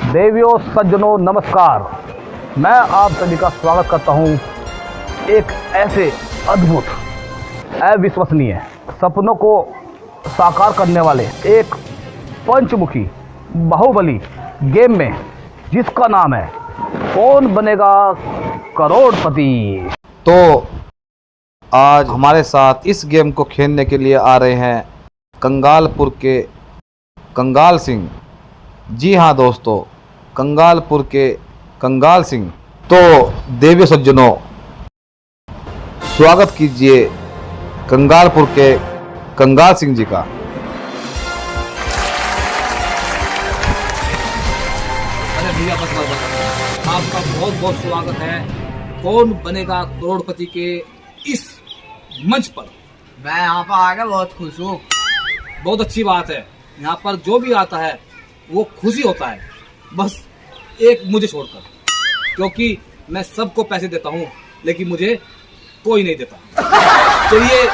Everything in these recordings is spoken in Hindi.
देवियों सज्जनों नमस्कार। मैं आप सभी का स्वागत करता हूं एक ऐसे अद्भुत, अविश्वसनीय, सपनों को साकार करने वाले एक पंचमुखी बाहुबली गेम में, जिसका नाम है कौन बनेगा करोड़पति। तो आज हमारे साथ इस गेम को खेलने के लिए आ रहे हैं कंगालपुर के कंगाल सिंह। जी हाँ दोस्तों, कंगालपुर के कंगाल सिंह। तो देवी सज्जनों, स्वागत कीजिए कंगालपुर के कंगाल सिंह जी का। अरे भैया बस आपका बहुत बहुत स्वागत है कौन बनेगा करोड़पति के इस मंच पर। मैं यहाँ पर आकर बहुत खुश हूँ। बहुत अच्छी बात है, यहाँ पर जो भी आता है वो खुशी होता है, बस एक मुझे छोड़कर, क्योंकि मैं सबको पैसे देता हूँ लेकिन मुझे कोई नहीं देता। चलिए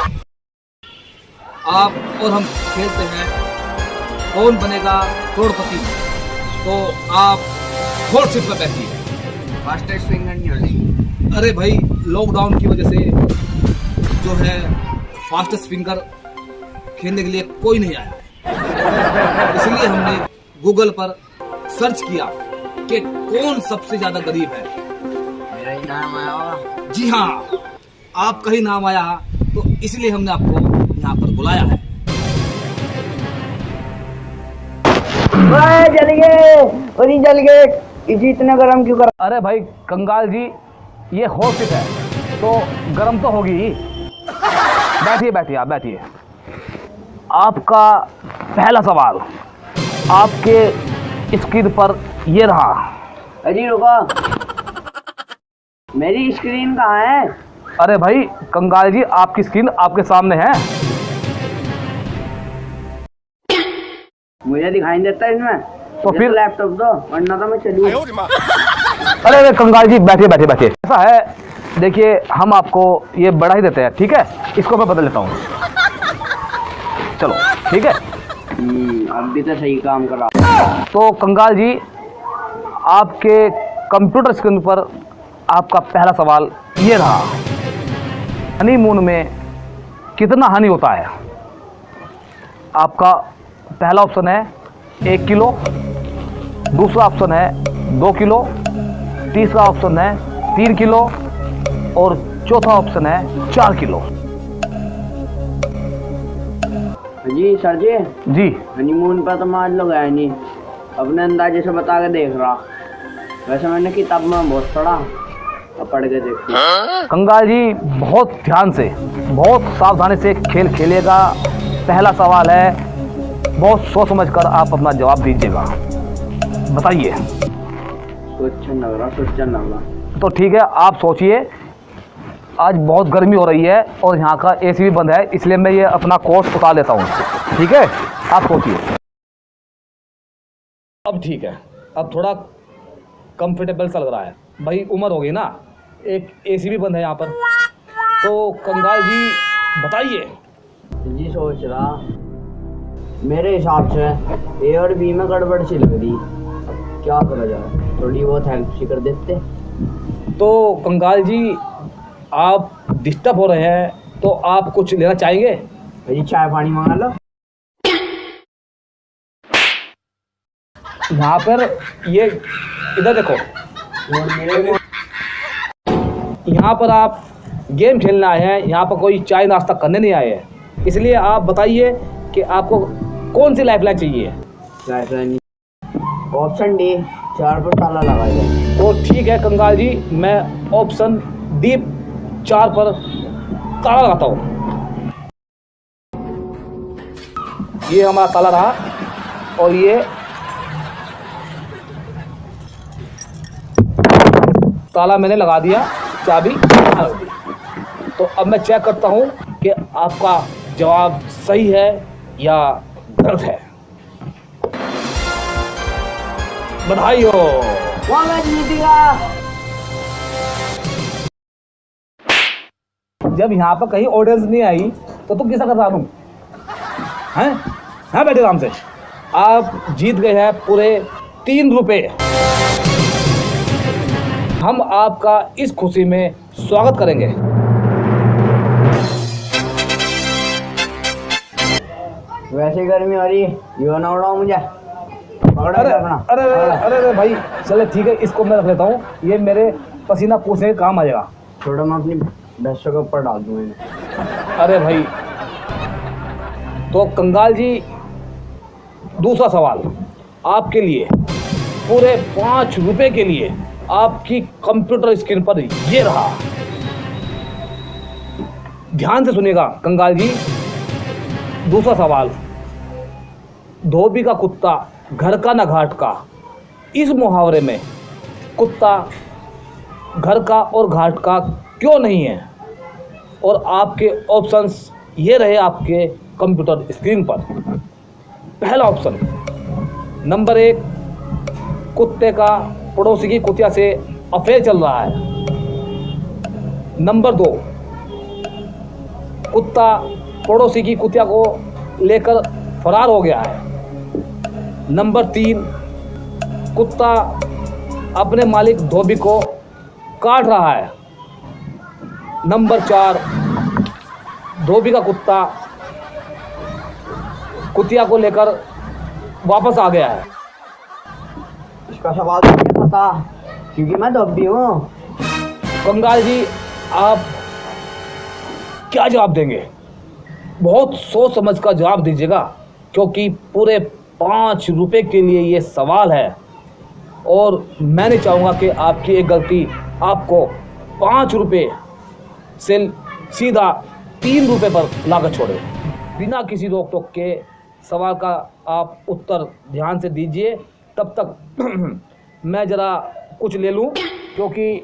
आप और हम खेलते हैं कौन बनेगा करोड़पति। तो आप फोर्थ सीट पर बैठिए। फास्टेस्ट फिंगर नहीं होगी। अरे भाई, लॉकडाउन की वजह से जो है फास्टेस्ट फिंगर खेलने के लिए कोई नहीं आया, इसलिए हमने गूगल पर सर्च किया कि कौन सबसे ज्यादा गरीब है। मेरा ही नाम आया होगा। जी हाँ, आपका ही नाम आया, तो इसलिए हमने आपको यहाँ पर बुलाया है। जल गए और ये जल गए, इसी इतना गर्म क्यों कर। अरे भाई कंगाल जी, ये हॉट सीट है तो गर्म तो होगी ही। बैठिए बैठिए, आप बैठिए। आपका पहला सवाल आपके स्क्रीन पर ये रहा। अजी रुको, मेरी स्क्रीन कहाँ है? अरे भाई कंगाल जी, आपकी स्क्रीन आपके सामने है। मुझे दिखाई नहीं देता इसमें। तो फिर लैपटॉप दो, वरना तो मैं चलूँ। अरे कंगाल जी, बैठिए बैठिए बैठिए। ऐसा है, देखिए हम आपको ये बड़ा ही देते हैं, ठीक है? इसको मैं बदल लेता हूँ, चलो ठीक है। अब भी तो सही काम करा। तो कंगाल जी, आपके कंप्यूटर स्क्रीन पर आपका पहला सवाल ये रहा। हनीमून में कितना हनी होता है? आपका पहला ऑप्शन है 1 किलो, दूसरा ऑप्शन है 2 किलो, तीसरा ऑप्शन है 3 किलो और चौथा ऑप्शन है 4 किलो। जी सर जी हनीमून पर तो मान लो गया नहीं, अपने अंदाजे से बता के देख रहा। वैसे मैंने किताब में बहुत पढ़ा, अब पढ़ के देखती। कंगाल जी, बहुत ध्यान से, बहुत सावधानी से खेल खेलिएगा। पहला सवाल है, बहुत सोच समझ कर आप अपना जवाब दीजिएगा। बताइए। सोचन लग रहा। तो ठीक है, आप सोचिए। आज बहुत गर्मी हो रही है और यहाँ का एसी भी बंद है, इसलिए मैं ये अपना कोट उतार लेता हूँ, ठीक है? आप सोचिए। अब ठीक है, अब थोड़ा कंफर्टेबल सा लग रहा है। भाई उम्र हो गई ना, एक एसी भी बंद है यहाँ पर। तो कंगाल जी बताइए। जी सोच रहा, मेरे हिसाब से ए और बी में गड़बड़ सी लग रही। क्या करा जाए, थोड़ी बहुत हेल्प सी कर देते। तो कंगाल जी, आप डिस्टर्ब हो रहे हैं, तो आप कुछ लेना चाहेंगे? जी चाय पानी मंगा लो। यहाँ पर ये इधर देखो, और मेरे यहाँ पर आप गेम खेलने आए हैं, यहाँ पर कोई चाय नाश्ता करने नहीं आए हैं। इसलिए आप बताइए कि आपको कौन सी लाइफलाइन चाहिए? ऑप्शन डी, 4 पर ताला लगा जाए। तो ठीक है कंगाल जी, मैं ऑप्शन डी 4 पर ताला लगाता हूँ। ये हमारा ताला रहा और ये ताला मैंने लगा दिया, चाबी लगा दी। तो अब मैं चेक करता हूँ कि आपका जवाब सही है या गलत है। बधाई हो। जब यहाँ पर कहीं ऑडियंस नहीं आई तो तुम कैसा कर रहा हूँ? हैं? हाँ बैठे आराम से। आप जीत गए हैं पूरे 3 रुपए। हम आपका इस खुशी में स्वागत करेंगे। वैसे गर्मी हो रही है, यो ना उड़ाओ मुझे। पकड़ो अरे अपना। अरे अरे अरे भाई चले ठीक है, इसको मैं रख लेता हूँ, ये मेरे पसीना पूछने के काम आ जाएगा। छोड़ो, मैं अपनी भैंसों के ऊपर डाल दूँ इन्हें। अरे भाई, तो कंगाल जी दूसरा सवाल आपके लिए, पूरे 5 रुपए के लिए आपकी कंप्यूटर स्क्रीन पर ये रहा। ध्यान से सुनिएगा कंगाल जी। दूसरा सवाल, धोबी का कुत्ता घर का न घाट का, इस मुहावरे में कुत्ता घर का और घाट का क्यों नहीं है? और आपके ऑप्शंस ये रहे आपके कंप्यूटर स्क्रीन पर। पहला ऑप्शन, नंबर 1, कुत्ते का पड़ोसी की कुतिया से अफेयर चल रहा है। नंबर 2, कुत्ता पड़ोसी की कुतिया को लेकर फरार हो गया है। नंबर 3, कुत्ता अपने मालिक धोबी को काट रहा है। नंबर 4, धोबी का कुत्ता कुतिया को लेकर वापस आ गया है। इसका सवाल तो मुझे पता, क्योंकि मैं धोबी हूँ। कंगाल जी आप क्या जवाब देंगे? बहुत सोच समझ कर जवाब दीजिएगा, क्योंकि पूरे 5 रुपए के लिए ये सवाल है और मैं नहीं चाहूँगा कि आपकी एक गलती आपको 5 रुपए से सीधा 3 रुपए पर लाकर छोड़े। बिना किसी रोक टोक के सवाल का आप उत्तर ध्यान से दीजिए। तब तक मैं ज़रा कुछ ले लूँ, क्योंकि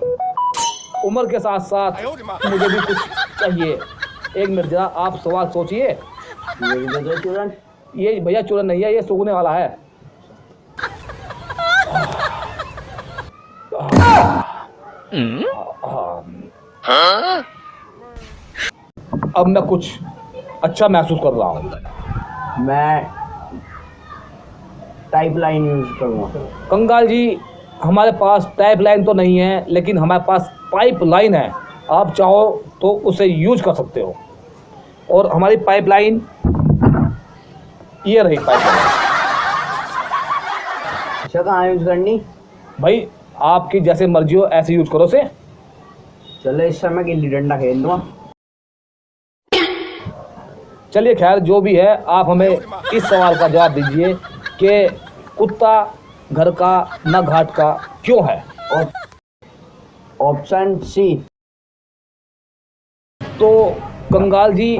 उम्र के साथ साथ मुझे भी कुछ चाहिए। 1 मिनट ज़रा आप सवाल सोचिए। ये भी दे दो चूरन। ये भैया चूरन नहीं है, ये सूखने वाला है। अब मैं कुछ अच्छा महसूस कर रहा हूँ। मैं टाइप लाइन यूज करूँगा। कंगाल जी हमारे पास टाइप लाइन तो नहीं है, लेकिन हमारे पास पाइप लाइन है। आप चाहो तो उसे यूज कर सकते हो। और हमारी पाइप लाइन ये रही पाइप लाइन। अच्छा, कहाँ यूज करनी? भाई आपकी जैसे मर्जी हो ऐसे यूज करो से। चलो इस समय गिल्ली डंडा खेल दूँगा। चलिए खैर जो भी है, आप हमें इस सवाल का जवाब दीजिए कि कुत्ता घर का न घाट का क्यों है? Option C. तो कंगाल जी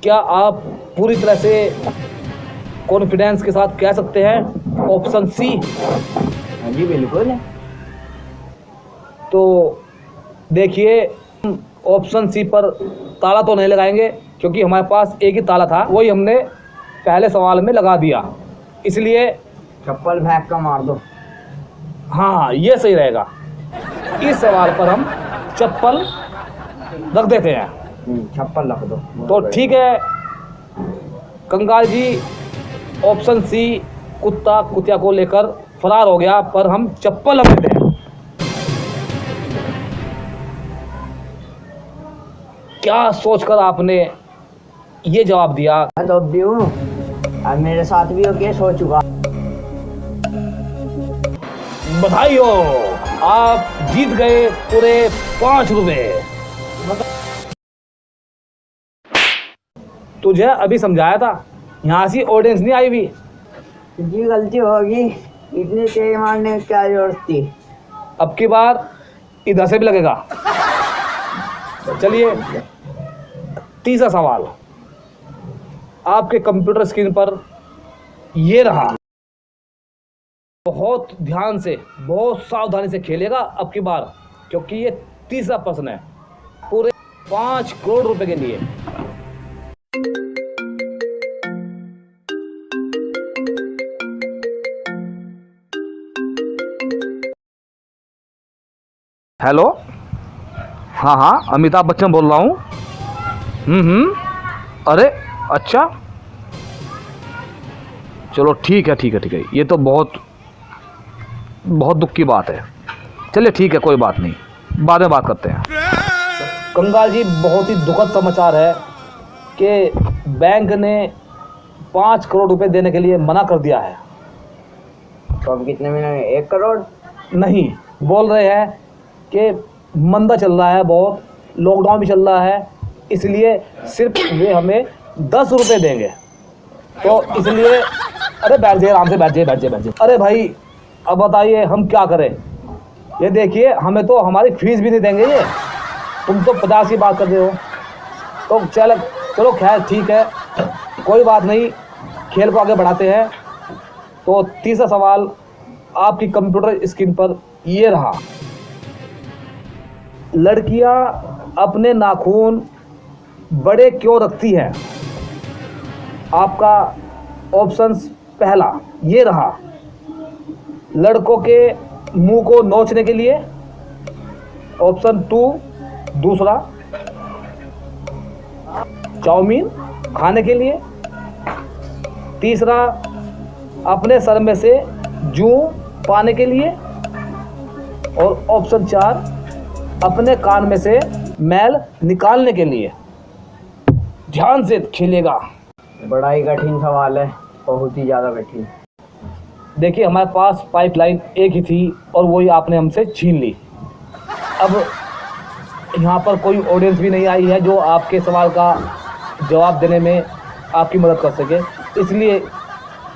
क्या आप पूरी तरह से कॉन्फिडेंस के साथ कह सकते हैं ऑप्शन सी? हाँ जी बिल्कुल। तो देखिए, ऑप्शन सी पर ताला तो नहीं लगाएंगे, क्योंकि हमारे पास एक ही ताला था, वही हमने पहले सवाल में लगा दिया। इसलिए चप्पल फेंक का मार दो। हाँ ये सही रहेगा। इस सवाल पर हम चप्पल रख देते हैं। चप्पल रख दो। तो ठीक है कंगाल जी, ऑप्शन सी कुत्ता कुतिया को लेकर फरार हो गया पर हम चप्पल रख देते हैं। क्या सोचकर आपने ये जवाब दिया? मैं तो भी हूँ, अब मेरे साथ भी हो केस हो चुका। बधाई हो, आप जीत गए पूरे 5 रुपए। तुझे अभी समझाया था, यहाँ से ऑडियंस नहीं आई हुई। जी गलती होगी, इतनी तेज मारने की क्या जरूरत थी? अब की बार इधर से भी लगेगा। चलिए तीसरा सवाल आपके कंप्यूटर स्क्रीन पर ये रहा। बहुत ध्यान से, बहुत सावधानी से खेलेगा अब की बार, क्योंकि ये तीसरा प्रश्न है पूरे 5 करोड़ रुपए के लिए। हेलो, हाँ हाँ अमिताभ बच्चन बोल रहा हूँ। अरे अच्छा, चलो ठीक है ठीक है ठीक है। ये तो बहुत बहुत दुख की बात है। चलिए ठीक है, कोई बात नहीं, बाद में बात करते हैं। कंगाल जी, बहुत ही दुखद समाचार है कि बैंक ने 5 करोड़ रुपए देने के लिए मना कर दिया है। तो अब कितने मिलेंगे? 1 करोड़? नहीं, बोल रहे हैं कि मंदा चल रहा है, बहुत लॉकडाउन भी चल रहा है, इसलिए सिर्फ वे हमें 10 रुपये देंगे। तो इसलिए अरे बैठ जाइए, आराम से बैठ जाइए। अरे भाई, अब बताइए हम क्या करें? ये देखिए, हमें तो हमारी फीस भी नहीं देंगे ये। तुम तो 50 की बात कर रहे हो। तो चलो खैर ठीक है, कोई बात नहीं, खेल को आगे बढ़ाते हैं। तो तीसरा सवाल आपकी कंप्यूटर स्क्रीन पर ये रहा। लड़कियां अपने नाखून बड़े क्यों रखती हैं? आपका ऑप्शंस पहला ये रहा, लड़कों के मुंह को नोचने के लिए। ऑप्शन 2 दूसरा, चाउमीन खाने के लिए। तीसरा, अपने सर में से जूं पाने के लिए। और ऑप्शन 4, अपने कान में से मैल निकालने के लिए। ध्यान से खेलिएगा। बड़ा ही कठिन सवाल है, बहुत ही ज़्यादा कठिन। देखिए, हमारे पास पाइपलाइन एक ही थी और वही आपने हमसे छीन ली। अब यहाँ पर कोई ऑडियंस भी नहीं आई है जो आपके सवाल का जवाब देने में आपकी मदद कर सके, इसलिए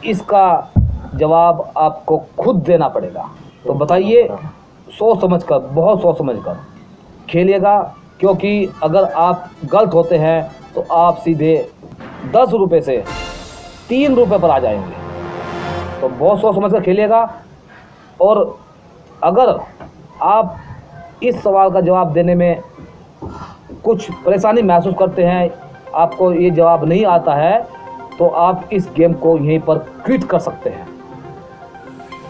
इसका जवाब आपको खुद देना पड़ेगा। तो बताइए, सोच समझ कर, बहुत सोच समझ कर खेलिएगा, क्योंकि अगर आप गलत होते हैं तो आप सीधे 10 रुपये से 3 रुपये पर आ जाएंगे। तो बहुत सोच समझ कर खेलिएगा। और अगर आप इस सवाल का जवाब देने में कुछ परेशानी महसूस करते हैं, आपको ये जवाब नहीं आता है, तो आप इस गेम को यहीं पर क्विट कर सकते हैं।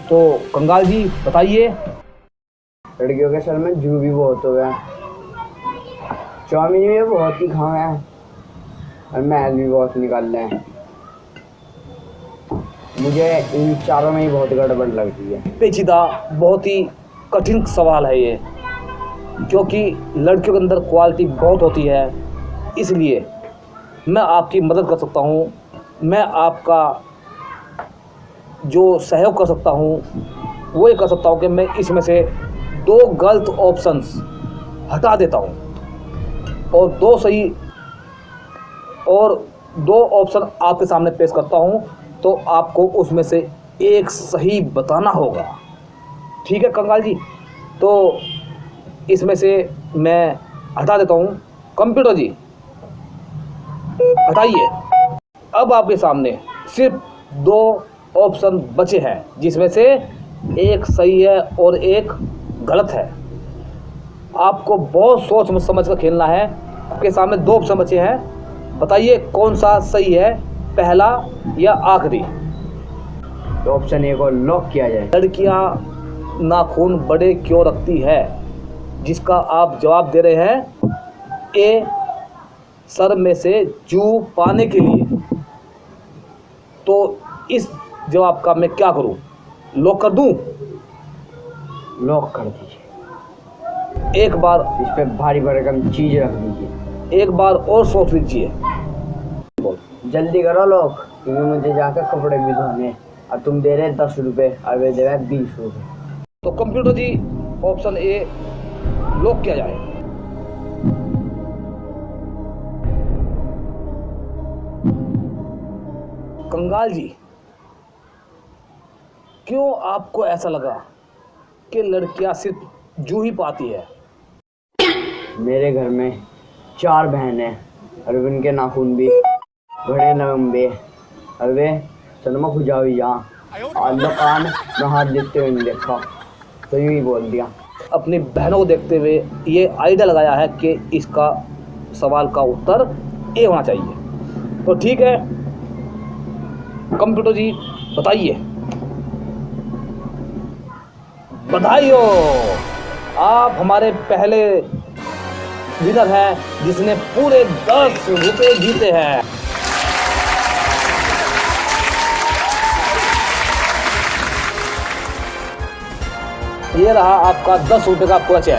तो कंगाल जी बताइए। लड़कियों के सर में जू भी बहुत हो गया, चाउमीन भी बहुत ही खाए हैं और मैल भी बहुत निकाल रहे हैं। मुझे इन चारों में ही बहुत गड़बड़ लगती है। पेचीदा, बहुत ही कठिन सवाल है ये, क्योंकि लड़कियों के अंदर क्वालिटी बहुत होती है। इसलिए मैं आपकी मदद कर सकता हूँ, मैं आपका जो सहयोग कर सकता हूँ वो ये कर सकता हूँ कि मैं इसमें से 2 गलत ऑप्शंस हटा देता हूँ और 2 सही और 2 ऑप्शन आपके सामने पेश करता हूँ। तो आपको उसमें से एक सही बताना होगा। ठीक है कंगाल जी? तो इसमें से मैं हटा देता हूँ। कंप्यूटर जी हटाइए। अब आपके सामने सिर्फ 2 ऑप्शन बचे हैं, जिसमें से एक सही है और एक गलत है। आपको बहुत सोच समझ कर खेलना है। आपके सामने 2 ऑप्शन बचे हैं, बताइए कौन सा सही है, पहला या आखिरी? तो ऑप्शन ए को लॉक किया जाए। लड़कियां नाखून बड़े क्यों रखती है, जिसका आप जवाब दे रहे हैं ए, सर में से जू पाने के लिए। तो इस जवाब का मैं क्या करूं? लॉक कर दूं? लॉक कर दीजिए। एक बार इस पे भारी भरकम चीज रख दीजिए। एक बार और सोच लीजिए। जल्दी करो लॉक, क्योंकि मुझे जाकर कपड़े भी धोने। और तुम दे रहे 10 रुपये और वे दे रहे 20 रुपये। तो कंप्यूटर जी, ऑप्शन ए लॉक किया जाए। कंगाल जी, क्यों आपको ऐसा लगा कि लड़कियां सिर्फ जू ही पाती है? मेरे घर में 4 बहन हैं और उनके नाखून भी बड़े लंबे और वे सनमा खुजा हुई यहाँ आल्ला कान में हाथ देखते हुए नहीं देखा, तो यूँ ही बोल दिया। अपनी बहनों को देखते हुए ये आइडिया लगाया है कि इसका सवाल का उत्तर ए होना चाहिए। तो ठीक है कंप्यूटर जी बताइए। बधाई हो, आप हमारे पहले विनर हैं जिसने पूरे 10 रुपये जीते हैं। ये रहा आपका 10 रुपये का पूरा चेक।